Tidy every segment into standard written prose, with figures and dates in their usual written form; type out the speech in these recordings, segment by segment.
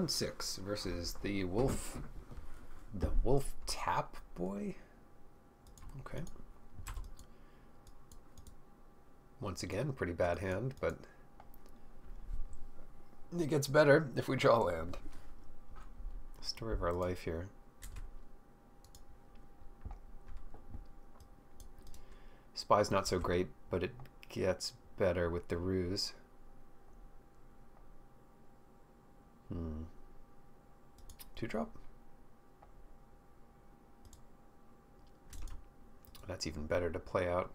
Turn 6 versus the Wolf Tap Boy. Okay. Once again, pretty bad hand, but it gets better if we draw land. Story of our life here. Spy's not so great, but it gets better with the ruse. 2-drop. That's even better to play out.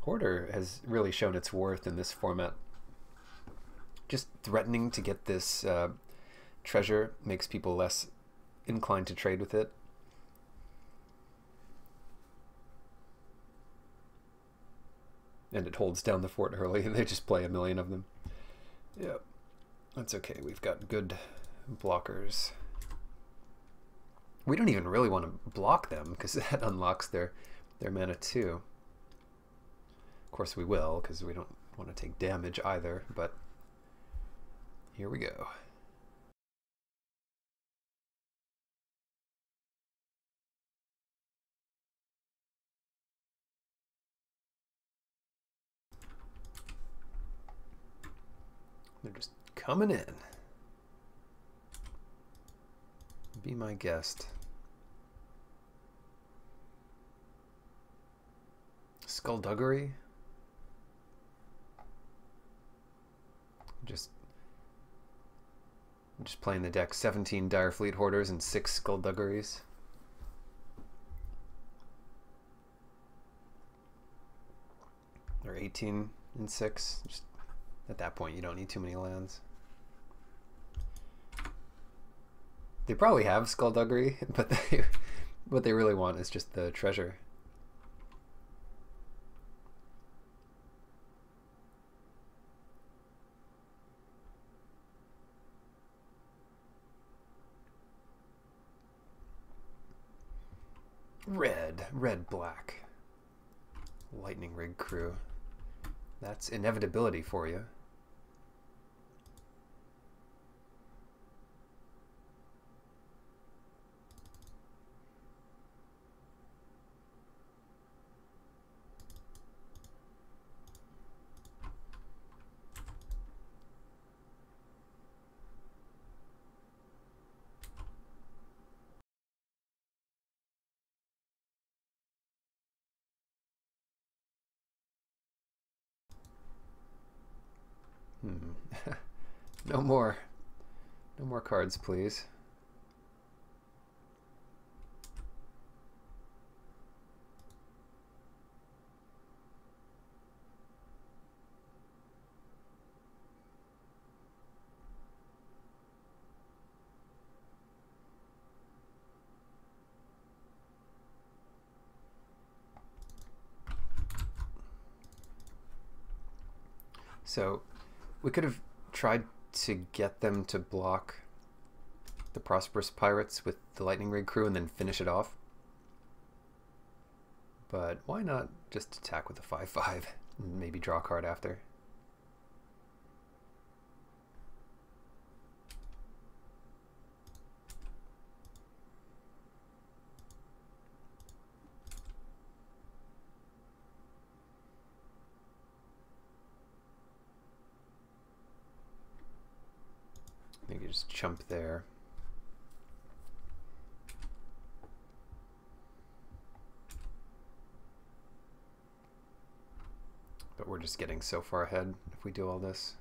Hoarder has really shown its worth in this format. Just threatening to get this treasure makes people less inclined to trade with it. And it holds down the fort early, and they just play a million of them. Yeah, that's okay. We've got good blockers. We don't even really want to block them, because that unlocks their mana too. Of course we will, because we don't want to take damage either, but here we go. They're just coming in. Be my guest. Skullduggery? Just playing the deck 17 Direfleet Hoarders and 6 Skullduggeries. Or 18 and 6. Just at that point, you don't need too many lands. They probably have Skullduggery, but what they really want is just the treasure. Red, black. Lightning Rig Crew. That's inevitability for you. No more cards, please. So we could have tried to get them to block the Prosperous Pirates with the Lightning Rig Crew and then finish it off. But why not just attack with a 5/5 and maybe draw a card after? Maybe just chump there. But we're just getting so far ahead if we do all this.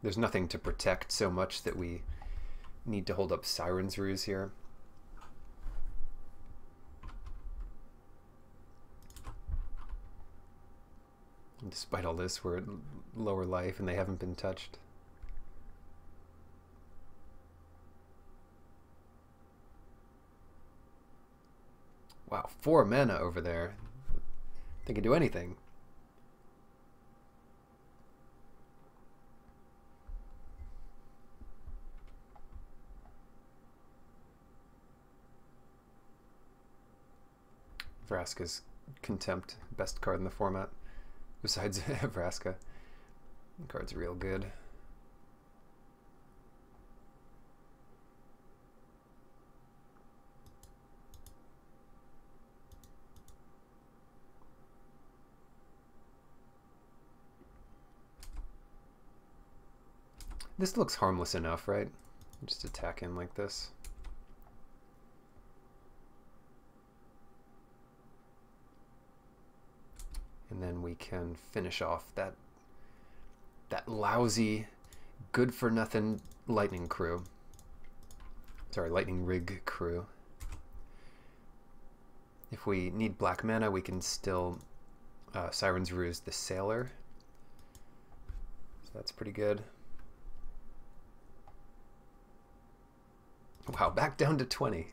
There's nothing to protect so much that we need to hold up Siren's Ruse here. And despite all this, we're at lower life and they haven't been touched. Wow, 4 mana over there. They can do anything. Vraska's Contempt, best card in the format, besides Vraska. The card's real good. This looks harmless enough, right? Just attack in like this. And then we can finish off that lousy, good-for-nothing lightning crew. Sorry, lightning rig crew. If we need black mana, we can still Siren's Ruse the Sailor. So that's pretty good. Wow, back down to 20.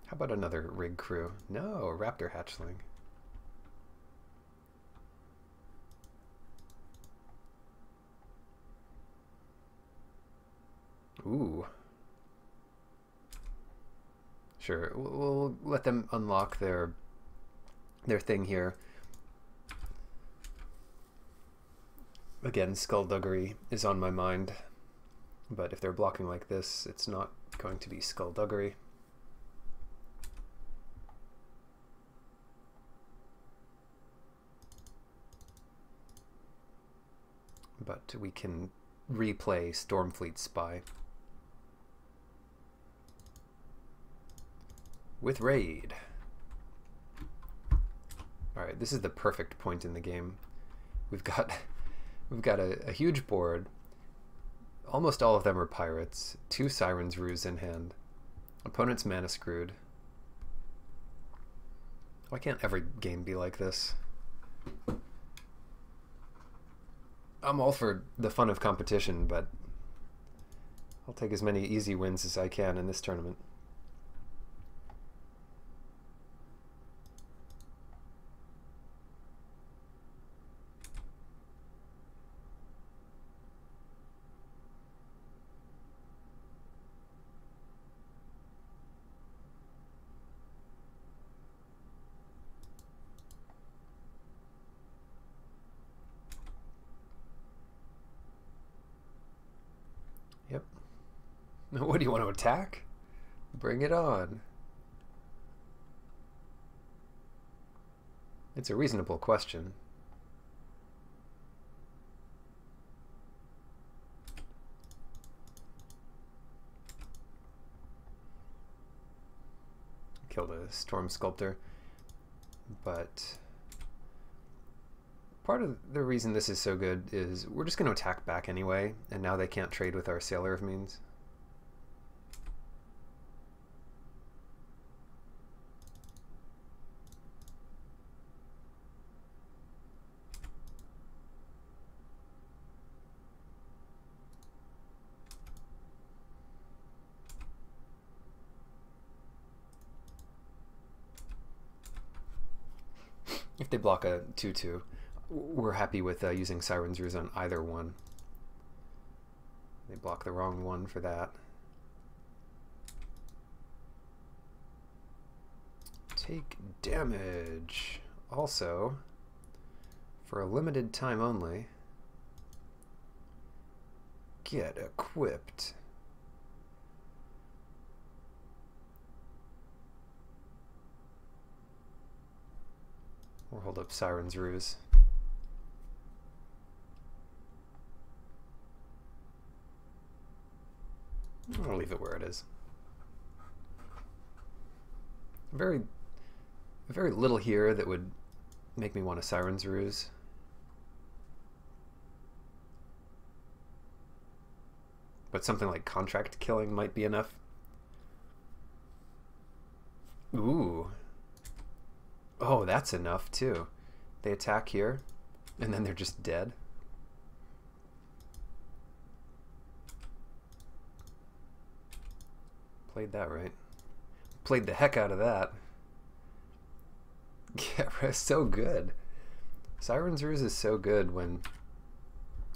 How about another rig crew? No, Raptor Hatchling. Ooh. Sure, we'll let them unlock their thing here. Again, Skullduggery is on my mind, but if they're blocking like this, it's not going to be Skullduggery. But we can replay Stormfleet Spy with Raid. Alright, this is the perfect point in the game. We've got a huge board. Almost all of them are pirates. 2 Siren's Ruse in hand. Opponent's mana screwed. Why can't every game be like this? I'm all for the fun of competition, but I'll take as many easy wins as I can in this tournament. Yep. What do you want to attack? Bring it on. It's a reasonable question. Killed a Storm Sculptor, but part of the reason this is so good is we're just going to attack back anyway, and now they can't trade with our Sailor of Means. If they block a 2/2, we're happy with using Siren's Ruse on either one. They block the wrong one for that. Take damage. Also, for a limited time only, get equipped. Or hold up Siren's Ruse. I'll leave it where it is. Very little here that would make me want a Siren's Ruse. But something like Contract Killing might be enough. Ooh. Oh, that's enough too. They attack here, and then they're just dead. Played that right. Played the heck out of that. Yeah, so good. Siren's Ruse is so good when...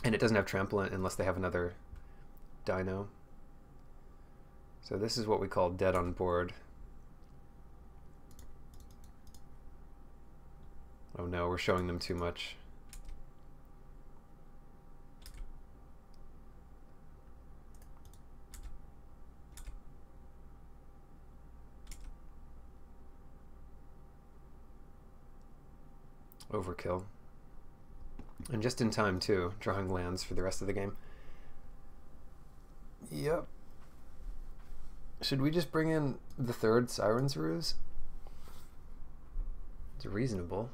And it doesn't have Trample unless they have another Dino. So this is what we call dead on board. Oh no, we're showing them too much. Overkill. And just in time too, drawing lands for the rest of the game. Yep. Should we just bring in the third Siren's Ruse? It's reasonable.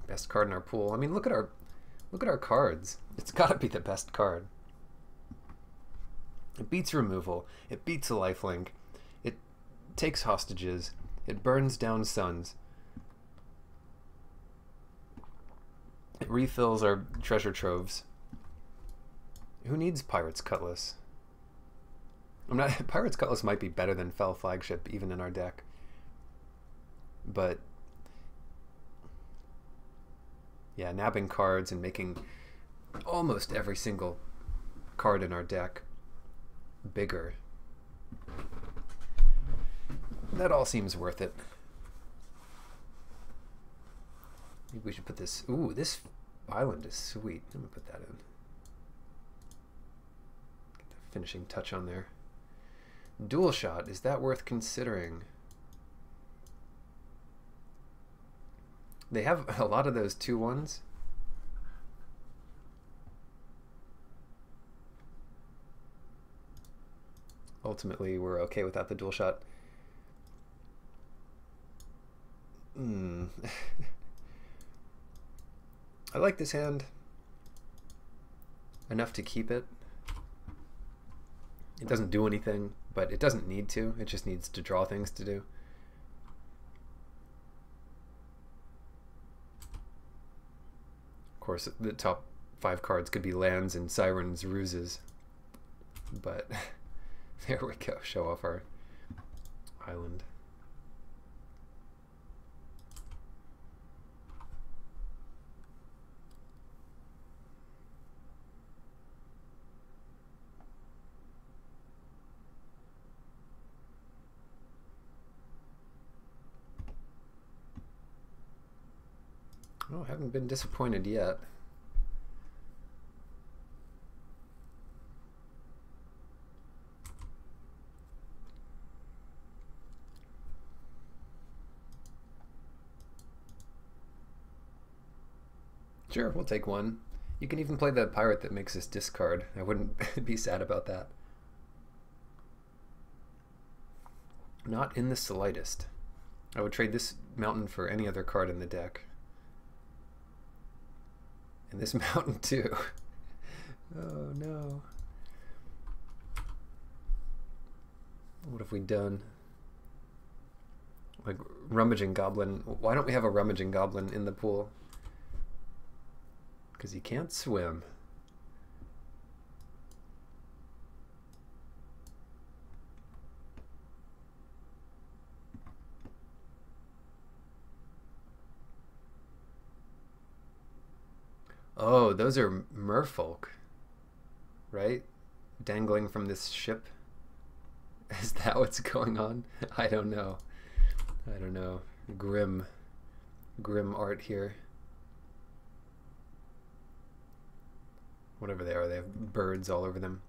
Best card in our pool. I mean, look at our cards. It's got to be the best card. It beats removal. It beats a lifelink. It takes hostages. It burns down suns. It refills our treasure troves. Who needs Pirate's Cutlass? Pirate's Cutlass might be better than Fell Flagship even in our deck. But yeah, nabbing cards and making almost every single card in our deck bigger. That all seems worth it. Maybe we should put this... Ooh, this island is sweet. Let me put that in. Get the finishing touch on there. Dual shot, is that worth considering? They have a lot of those 2/1s. Ultimately, we're okay without the dual shot. I like this hand enough to keep it. It doesn't do anything, but it doesn't need to. It just needs to draw things to do. Of course, the top 5 cards could be lands and Siren's Ruses, but there we go. Show off our island. Oh, I haven't been disappointed yet. Sure, we'll take one. You can even play the pirate that makes us discard. I wouldn't be sad about that. Not in the slightest. I would trade this mountain for any other card in the deck. And this mountain too. Oh no. What have we done? Like Rummaging Goblin. Why don't we have a Rummaging Goblin in the pool? Because he can't swim. Oh, those are merfolk, right? Dangling from this ship. Is that what's going on? I don't know. I don't know. Grim art here. Whatever they are, they have birds all over them.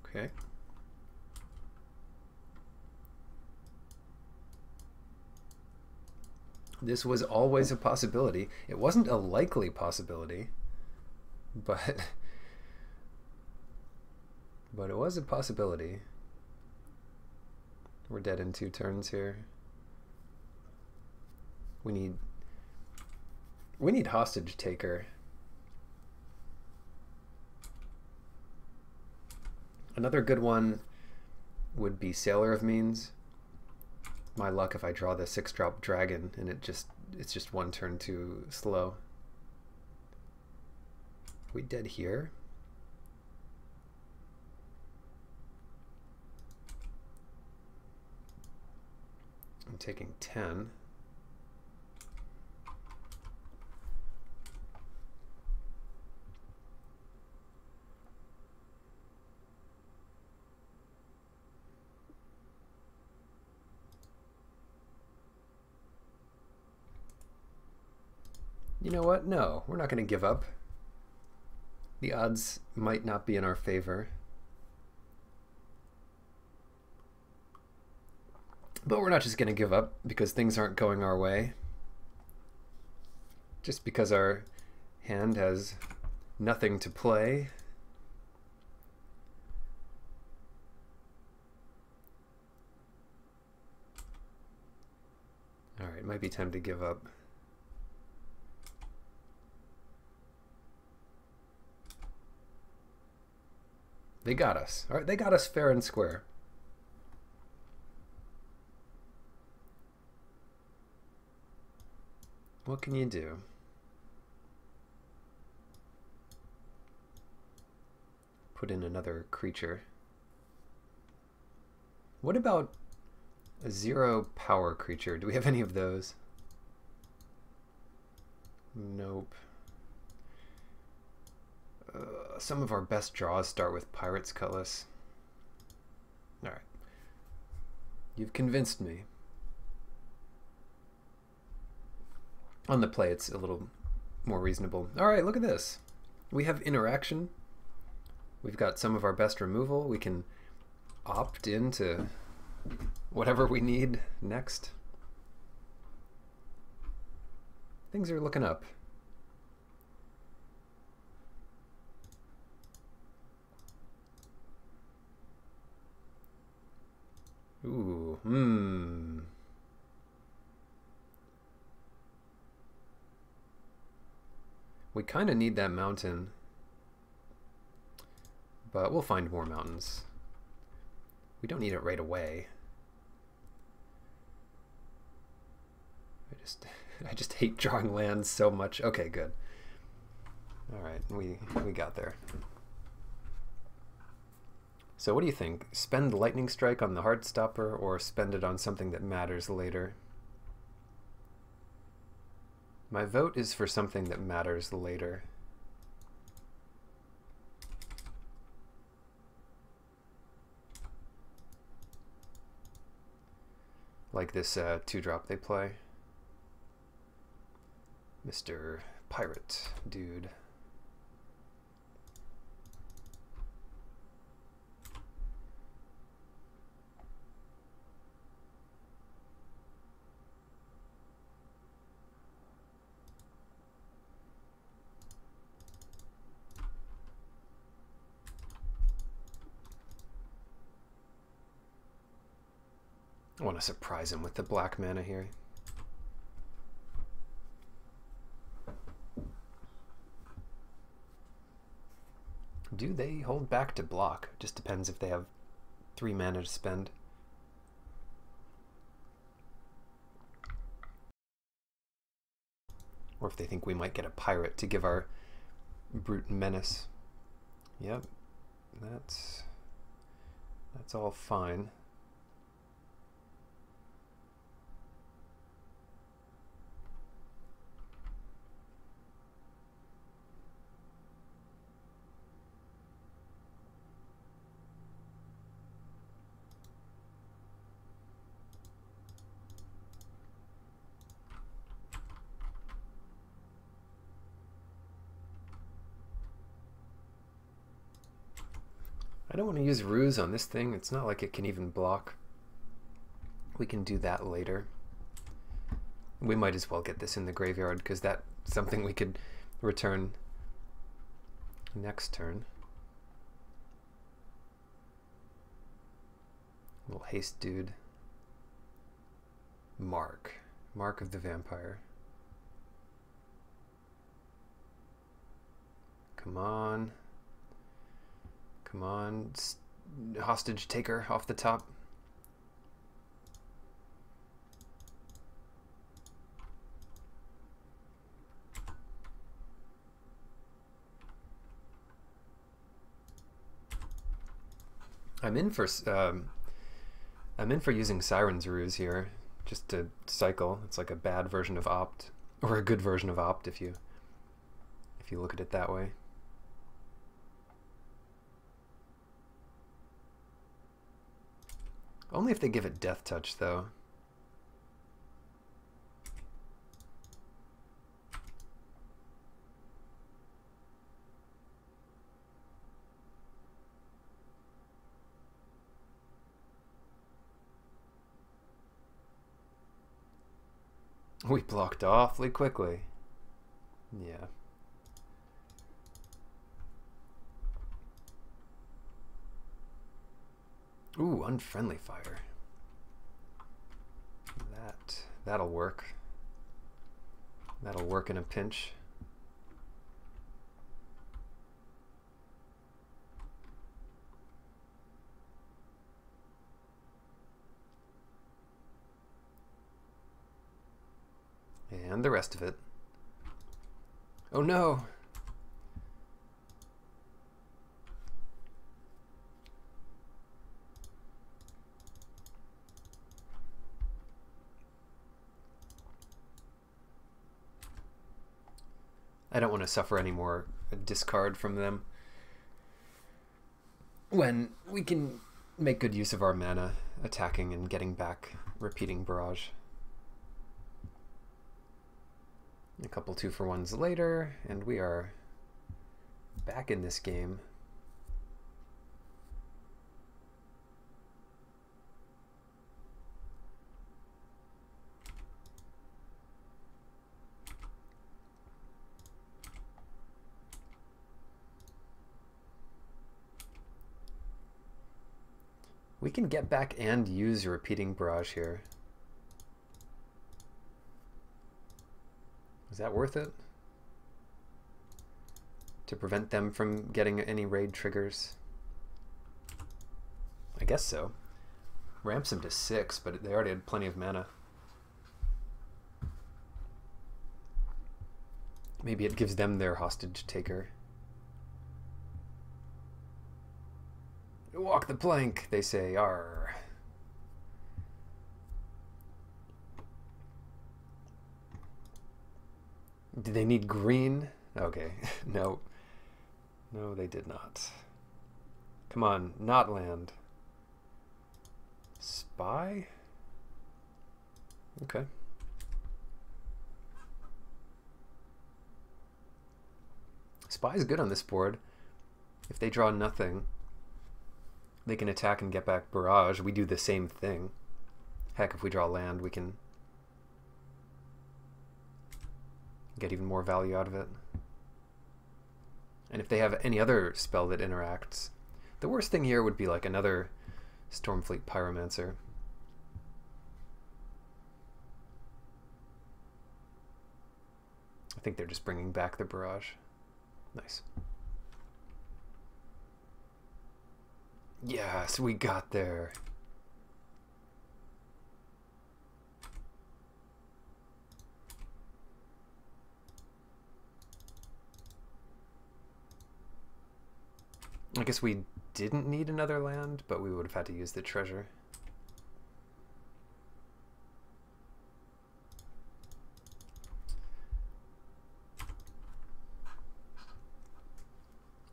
Okay. This was always a possibility. It wasn't a likely possibility, but it was a possibility. We're dead in 2 turns here. We need Hostage Taker. Another good one would be Sailor of Means. My luck if I draw the 6-drop dragon and it's just 1 turn too slow. Are we dead here? taking 10. You know what? No, we're not going to give up. The odds might not be in our favor. But we're not just going to give up because things aren't going our way. Just because our hand has nothing to play. All right, might be time to give up. They got us. All right, they got us fair and square. What can you do? Put in another creature. What about a 0 power creature? Do we have any of those? Nope. Some of our best draws start with Pirate's Cutlass. Alright. You've convinced me. On the play, it's a little more reasonable. Alright, look at this. We have interaction. We've got some of our best removal. We can opt into whatever we need next. Things are looking up. Ooh, We kind of need that mountain, but we'll find more mountains. We don't need it right away. I just hate drawing lands so much. Okay, good. All right, we got there. So what do you think? Spend Lightning Strike on the Heartstopper or spend it on something that matters later? My vote is for something that matters later. Like this 2-drop they play. Mr. Pirate dude. I want to surprise him with the black mana here. Do they hold back to block? Just depends if they have 3 mana to spend. Or if they think we might get a pirate to give our brute menace. Yep, that's all fine. I don't want to use Ruse on this thing. It's not like it can even block. We can do that later. We might as well get this in the graveyard because that's something we could return next turn. Little haste dude. Mark of the Vampire. Come on. Come on, hostage taker off the top. I'm in for using Siren's Ruse here, just to cycle. It's like a bad version of opt, or a good version of opt if you look at it that way. Only if they give it death touch, though. We blocked awfully quickly. Yeah. Ooh, unfriendly fire. That'll work. That'll work in a pinch. And the rest of it. Oh no! I don't want to suffer any more discard from them when we can make good use of our mana attacking and getting back repeating barrage. A couple 2-for-1s later, and we are back in this game. We can get back and use a repeating barrage here. Is that worth it? To prevent them from getting any raid triggers? I guess so. Ramps them to 6, but they already had plenty of mana. Maybe it gives them their hostage taker. Walk the plank, they say. Arr. Did they need green? Okay, no. No, they did not. Come on, not land. Spy? Okay. Spy is good on this board. If they draw nothing, they can attack and get back barrage. We do the same thing. Heck, if we draw land, we can get even more value out of it. And if they have any other spell that interacts, the worst thing here would be like another Stormfleet Pyromancer. I think they're just bringing back the barrage. Nice. Yes, we got there. I guess we didn't need another land, but we would have had to use the treasure.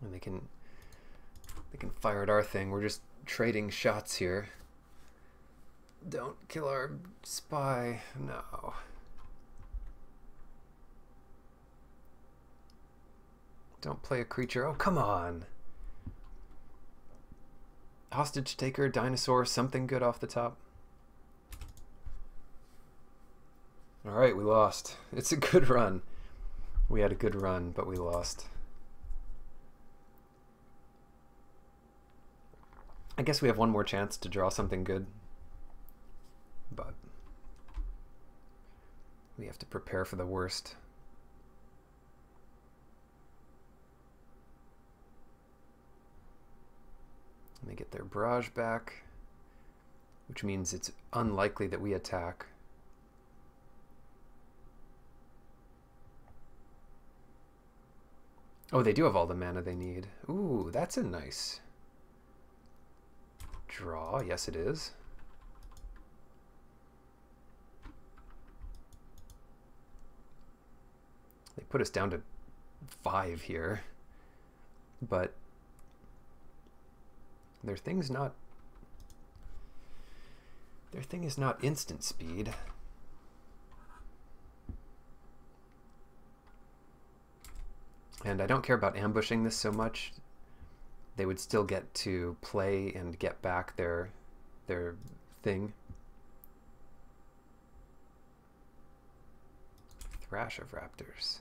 And they can fire at our thing. We're just trading shots here. Don't kill our spy. No. Don't play a creature. Oh, come on. Hostage taker, dinosaur, something good off the top. Alright, we lost. It's a good run. We had a good run, but we lost. I guess we have one more chance to draw something good. But we have to prepare for the worst. And they get their barrage back, which means it's unlikely that we attack. Oh, they do have all the mana they need. Ooh, that's a nice draw. Yes, it is. They put us down to 5 here, but their thing is not instant speed. And I don't care about ambushing this so much. They would still get to play and get back their thing. Thrash of raptors.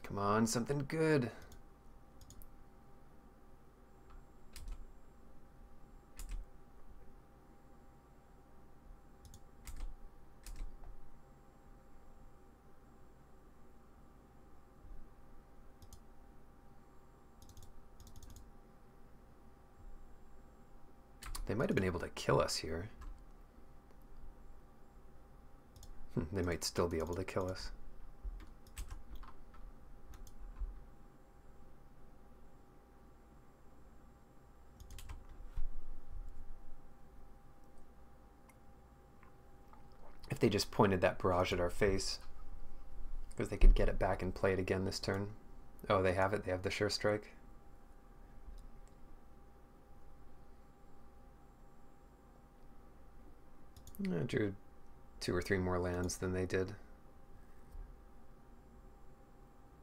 Come on, something good. They might have been able to kill us here. They might still be able to kill us. If they just pointed that barrage at our face, because they could get it back and play it again this turn. Oh, they have it. They have the sure strike. I drew 2 or 3 more lands than they did.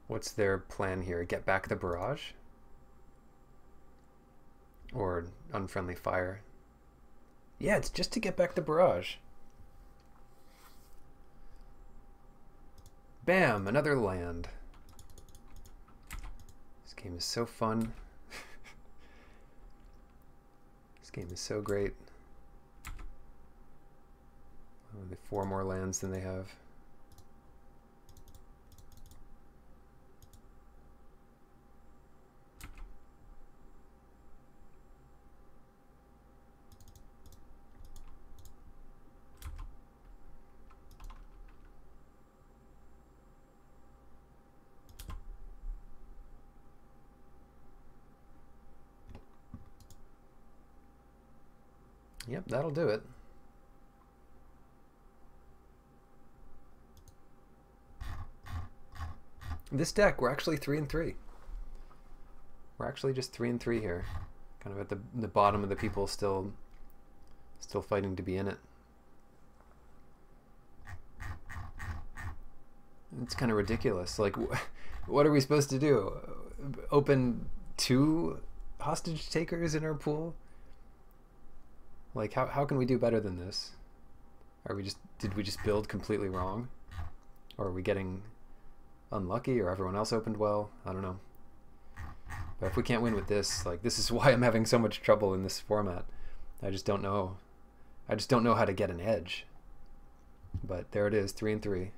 What's their plan here? Get back the barrage? Or unfriendly fire? Yeah, it's just to get back the barrage. Bam! Another land. This game is so fun. This game is so great. Only 4 more lands than they have. Yep, that'll do it. This deck, we're actually 3-3. We're actually just 3-3 here. Kind of at the bottom of the people still fighting to be in it. It's kind of ridiculous. Like, what are we supposed to do? Open 2 hostage takers in our pool? Like, how can we do better than this? Did we just build completely wrong? Or are we getting unlucky, or everyone else opened well? I don't know. But if we can't win with this, like, this is why I'm having so much trouble in this format. I just don't know. I just don't know how to get an edge. But there it is, 3-3.